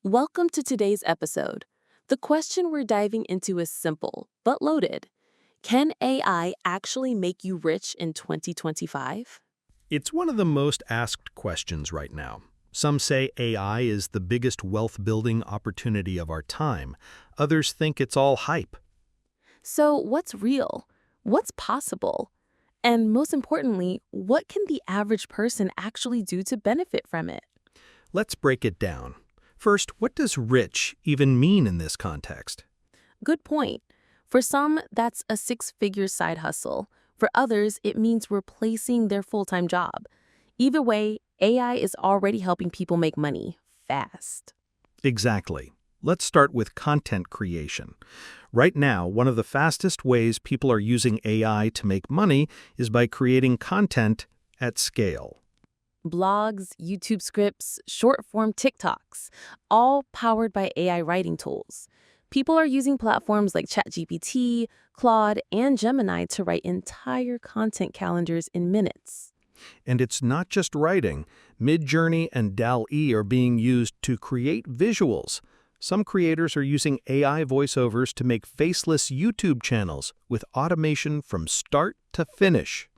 Welcome to today's episode. The question we're diving into is simple, but loaded. Can AI actually make you rich in 2025? It's one of the most asked questions right now. Some say AI is the biggest wealth-building opportunity of our time. Others think it's all hype. So, what's real? What's possible? And most importantly, what can the average person actually do to benefit from it? Let's break it down. First, what does rich even mean in this context? Good point. For some, that's a six-figure side hustle. For others, it means replacing their full-time job. Either way, AI is already helping people make money fast. Exactly. Let's start with content creation. Right now, one of the fastest ways people are using AI to make money is by creating content at scale. Blogs, YouTube scripts, short-form TikToks, all powered by AI writing tools. People are using platforms like ChatGPT, Claude, and Gemini to write entire content calendars in minutes. And it's not just writing. Midjourney and dall-e are being used to create visuals. Some creators are using AI voiceovers to make faceless YouTube channels with automation from start to finish.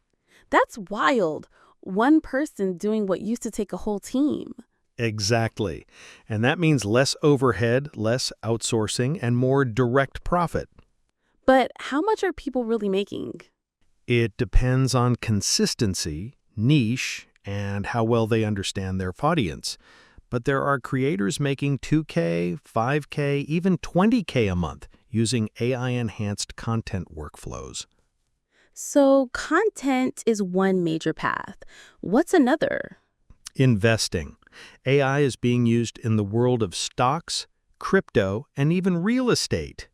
That's wild. One person doing what used to take a whole team. Exactly. And that means less overhead, less outsourcing, and more direct profit. But how much are people really making? It depends on consistency, niche, and how well they understand their audience. But there are creators making 2K, 5K, even 20K a month using AI-enhanced content workflows. So content is one major path. What's another? Investing. AI is being used in the world of stocks, crypto, and even real estate.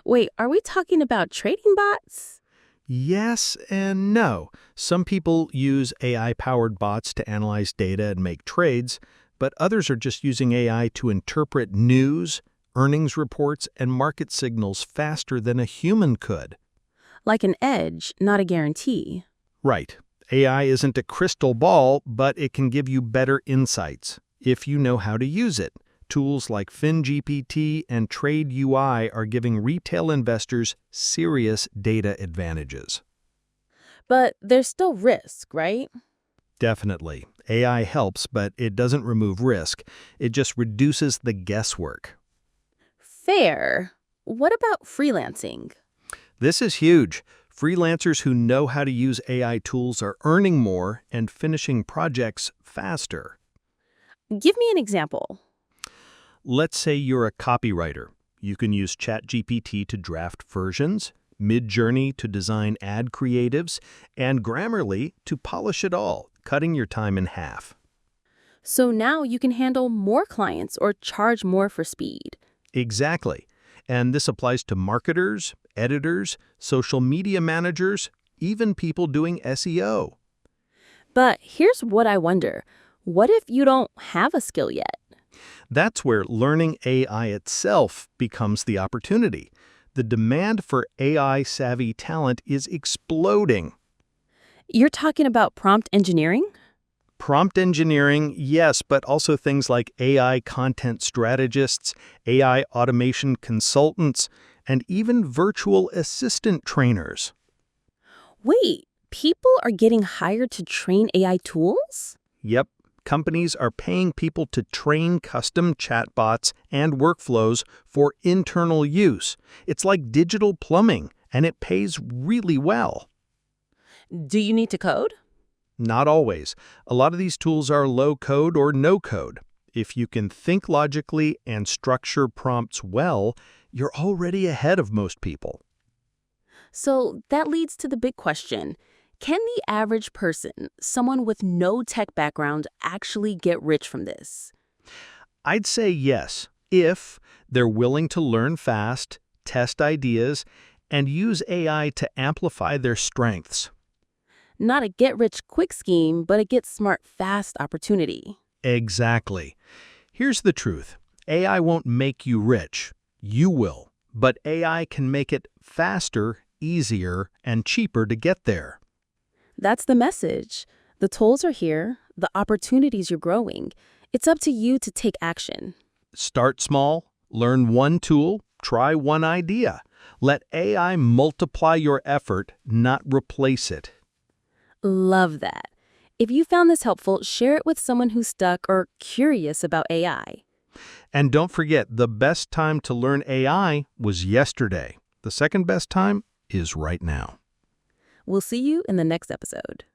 Wait, are we talking about trading bots? Yes and no. Some people use AI-powered bots to analyze data and make trades, but others are just using AI to interpret news, earnings reports, and market signals faster than a human could. Like an edge, not a guarantee. Right. AI isn't a crystal ball, but it can give you better insights if you know how to use it. Tools like FinGPT and Trade UI are giving retail investors serious data advantages. But there's still risk, right? Definitely. AI helps, but it doesn't remove risk. It just reduces the guesswork. Fair. What about freelancing? This is huge. Freelancers who know how to use AI tools are earning more and finishing projects faster. Give me an example. Let's say you're a copywriter. You can use ChatGPT to draft versions, Midjourney to design ad creatives, and Grammarly to polish it all, cutting your time in half. So now you can handle more clients or charge more for speed. Exactly. And this applies to marketers, editors, social media managers, even people doing SEO. But here's what I wonder. What if you don't have a skill yet? That's where learning AI itself becomes the opportunity. The demand for AI-savvy talent is exploding. You're talking about prompt engineering? Prompt engineering, yes, but also things like AI content strategists, AI automation consultants, and even virtual assistant trainers. Wait, people are getting hired to train AI tools? Yep, companies are paying people to train custom chatbots and workflows for internal use. It's like digital plumbing, and it pays really well. Do you need to code? Not always. A lot of these tools are low-code or no-code. If you can think logically and structure prompts well, you're already ahead of most people. So that leads to the big question. Can the average person, someone with no tech background, actually get rich from this? I'd say yes, if they're willing to learn fast, test ideas, and use AI to amplify their strengths. Not a get-rich-quick scheme, but a get-smart-fast opportunity. Exactly. Here's the truth. AI won't make you rich. You will. But AI can make it faster, easier, and cheaper to get there. That's the message. The tools are here, the opportunities are growing. It's up to you to take action. Start small, learn one tool, try one idea. Let AI multiply your effort, not replace it. Love that. If you found this helpful, share it with someone who's stuck or curious about AI. And don't forget, the best time to learn AI was yesterday. The second best time is right now. We'll see you in the next episode.